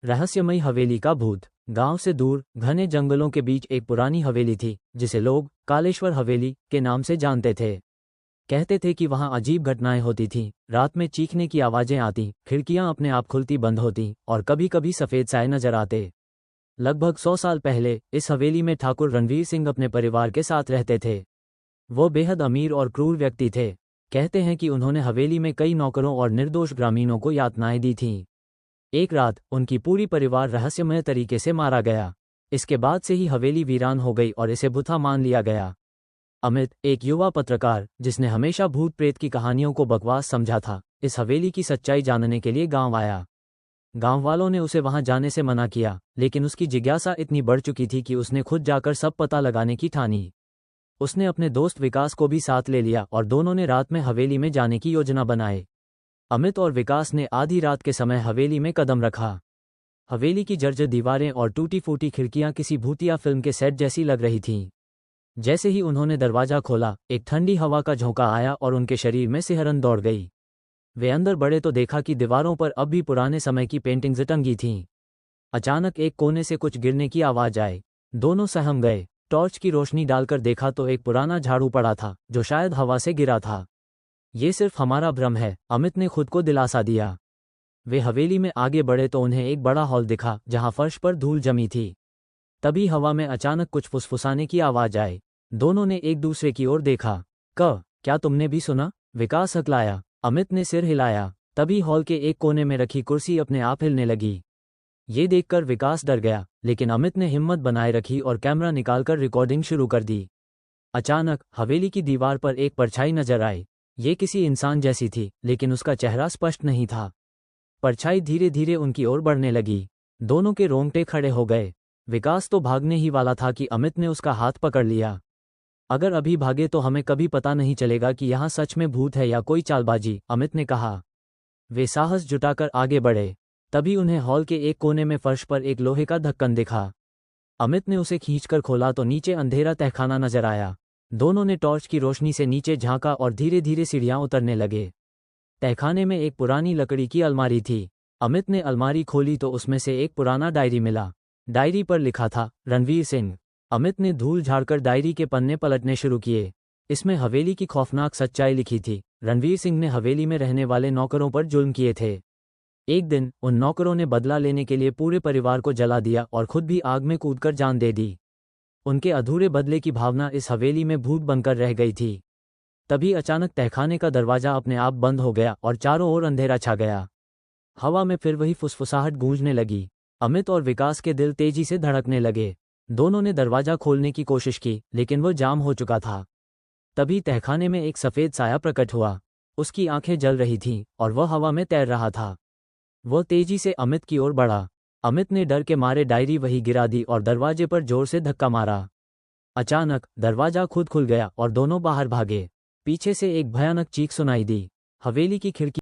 रहस्यमयी हवेली का भूत। गांव से दूर घने जंगलों के बीच एक पुरानी हवेली थी जिसे लोग कालेश्वर हवेली के नाम से जानते थे। कहते थे कि वहां अजीब घटनाएं होती थीं। रात में चीखने की आवाजें आती, खिड़कियां अपने आप खुलती बंद होती और कभी कभी सफ़ेद साए नजर आते। लगभग 100 साल पहले इस हवेली में ठाकुर रणवीर सिंह अपने परिवार के साथ रहते थे। वो बेहद अमीर और क्रूर व्यक्ति थे। कहते हैं कि उन्होंने हवेली में कई नौकरों और निर्दोष ग्रामीणों को यातनाएं दी थीं। एक रात उनकी पूरी परिवार रहस्यमय तरीके से मारा गया। इसके बाद से ही हवेली वीरान हो गई और इसे भुता मान लिया गया। अमित, एक युवा पत्रकार जिसने हमेशा भूत प्रेत की कहानियों को बकवास समझा था, इस हवेली की सच्चाई जानने के लिए गांव आया। गांव वालों ने उसे वहां जाने से मना किया, लेकिन उसकी जिज्ञासा इतनी बढ़ चुकी थी कि उसने खुद जाकर सब पता लगाने की ठानी। उसने अपने दोस्त विकास को भी साथ ले लिया और दोनों ने रात में हवेली में जाने की योजना बनाई। अमित और विकास ने आधी रात के समय हवेली में कदम रखा। हवेली की जर्जर दीवारें और टूटी फूटी खिड़कियां किसी भूतिया फिल्म के सेट जैसी लग रही थीं। जैसे ही उन्होंने दरवाजा खोला, एक ठंडी हवा का झोंका आया और उनके शरीर में सिहरन दौड़ गई। वे अंदर बढ़े तो देखा कि दीवारों पर अब भी पुराने समय की पेंटिंग्स टंगी थीं। अचानक एक कोने से कुछ गिरने की आवाज आई। दोनों सहम गए। टॉर्च की रोशनी डालकर देखा तो एक पुराना झाड़ू पड़ा था जो शायद हवा से गिरा था। ये सिर्फ हमारा भ्रम है, अमित ने खुद को दिलासा दिया। वे हवेली में आगे बढ़े तो उन्हें एक बड़ा हॉल दिखा जहां फर्श पर धूल जमी थी। तभी हवा में अचानक कुछ फुसफुसाने की आवाज आई। दोनों ने एक दूसरे की ओर देखा। क्या तुमने भी सुना? विकास हकलाया। अमित ने सिर हिलाया। तभी हॉल के एक कोने में रखी कुर्सी अपने आप हिलने लगी। ये देखकर विकास डर गया, लेकिन अमित ने हिम्मत बनाए रखी और कैमरा निकालकर रिकॉर्डिंग शुरू कर दी। अचानक हवेली की दीवार पर एक परछाई नजर आई। ये किसी इंसान जैसी थी, लेकिन उसका चेहरा स्पष्ट नहीं था। परछाई धीरे धीरे उनकी ओर बढ़ने लगी। दोनों के रोंगटे खड़े हो गए। विकास तो भागने ही वाला था कि अमित ने उसका हाथ पकड़ लिया। अगर अभी भागे तो हमें कभी पता नहीं चलेगा कि यहाँ सच में भूत है या कोई चालबाजी, अमित ने कहा। वे साहस जुटाकर आगे बढ़े। तभी उन्हें हॉल के एक कोने में फर्श पर एक लोहे का ढक्कन दिखा। अमित ने उसे खींचकर खोला तो नीचे अंधेरा तहखाना नजर आया। दोनों ने टॉर्च की रोशनी से नीचे झांका और धीरे धीरे सीढ़ियां उतरने लगे। तहखाने में एक पुरानी लकड़ी की अलमारी थी। अमित ने अलमारी खोली तो उसमें से एक पुराना डायरी मिला। डायरी पर लिखा था, रणवीर सिंह। अमित ने धूल झाड़कर डायरी के पन्ने पलटने शुरू किए। इसमें हवेली की खौफनाक सच्चाई लिखी थी। रणवीर सिंह ने हवेली में रहने वाले नौकरों पर जुल्म किए थे। एक दिन उन नौकरों ने बदला लेने के लिए पूरे परिवार को जला दिया और खुद भी आग में कूदकर जान दे दी। उनके अधूरे बदले की भावना इस हवेली में भूत बनकर रह गई थी। तभी अचानक तहखाने का दरवाजा अपने आप बंद हो गया और चारों ओर अंधेरा छा गया। हवा में फिर वही फुसफुसाहट गूंजने लगी। अमित और विकास के दिल तेजी से धड़कने लगे। दोनों ने दरवाजा खोलने की कोशिश की, लेकिन वो जाम हो चुका था। तभी तहखाने में एक सफ़ेद साया प्रकट हुआ। उसकी आंखें जल रही थीं और वह हवा में तैर रहा था। वह तेजी से अमित की ओर बढ़ा। अमित ने डर के मारे डायरी वहीं गिरा दी और दरवाजे पर जोर से धक्का मारा। अचानक दरवाजा खुद खुल गया और दोनों बाहर भागे। पीछे से एक भयानक चीख सुनाई दी। हवेली की खिड़की